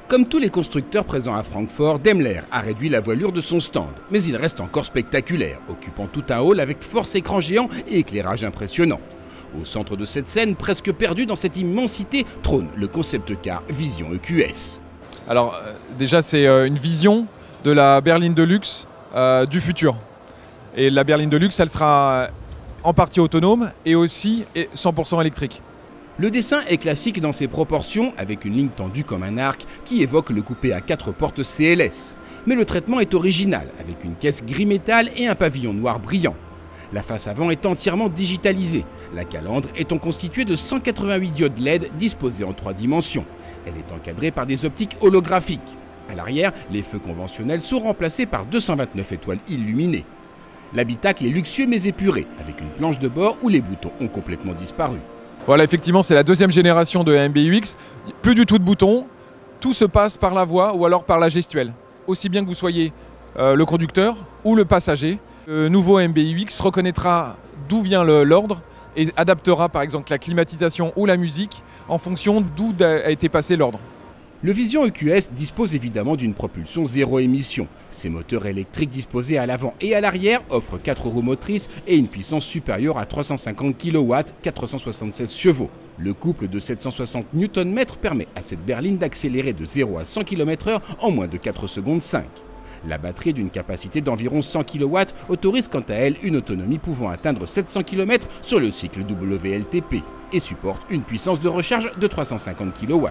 Comme tous les constructeurs présents à Francfort, Daimler a réduit la voilure de son stand, mais il reste encore spectaculaire, occupant tout un hall avec force écran géant et éclairage impressionnant. Au centre de cette scène, presque perdu dans cette immensité, trône le concept car Vision EQS. Alors déjà c'est une vision de la berline de luxe du futur. Et la berline de luxe, elle sera en partie autonome et aussi 100% électrique. Le dessin est classique dans ses proportions, avec une ligne tendue comme un arc qui évoque le coupé à 4 portes CLS. Mais le traitement est original, avec une caisse gris métal et un pavillon noir brillant. La face avant est entièrement digitalisée. La calandre étant constituée de 188 diodes LED disposées en 3 dimensions. Elle est encadrée par des optiques holographiques. À l'arrière, les feux conventionnels sont remplacés par 229 étoiles illuminées. L'habitacle est luxueux mais épuré, avec une planche de bord où les boutons ont complètement disparu. Voilà, effectivement, c'est la deuxième génération de MBUX. Plus du tout de boutons, tout se passe par la voix ou alors par la gestuelle. Aussi bien que vous soyez le conducteur ou le passager, le nouveau MBUX reconnaîtra d'où vient l'ordre et adaptera par exemple la climatisation ou la musique en fonction d'où a été passé l'ordre. Le Vision EQS dispose évidemment d'une propulsion zéro émission. Ses moteurs électriques disposés à l'avant et à l'arrière offrent 4 roues motrices et une puissance supérieure à 350 kW, 476 chevaux. Le couple de 760 Nm permet à cette berline d'accélérer de 0 à 100 km/h en moins de 4 secondes 5. La batterie d'une capacité d'environ 100 kW autorise quant à elle une autonomie pouvant atteindre 700 km sur le cycle WLTP et supporte une puissance de recharge de 350 kW.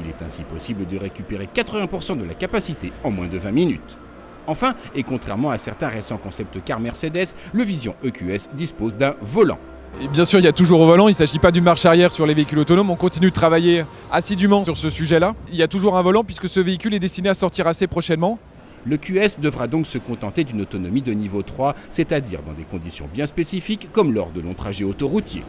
Il est ainsi possible de récupérer 80% de la capacité en moins de 20 minutes. Enfin, et contrairement à certains récents concept cars Mercedes, le Vision EQS dispose d'un volant. Et bien sûr, il y a toujours au volant, il ne s'agit pas d'une marche arrière sur les véhicules autonomes, on continue de travailler assidûment sur ce sujet-là. Il y a toujours un volant puisque ce véhicule est destiné à sortir assez prochainement. Le QS devra donc se contenter d'une autonomie de niveau 3, c'est-à-dire dans des conditions bien spécifiques comme lors de longs trajets autoroutiers.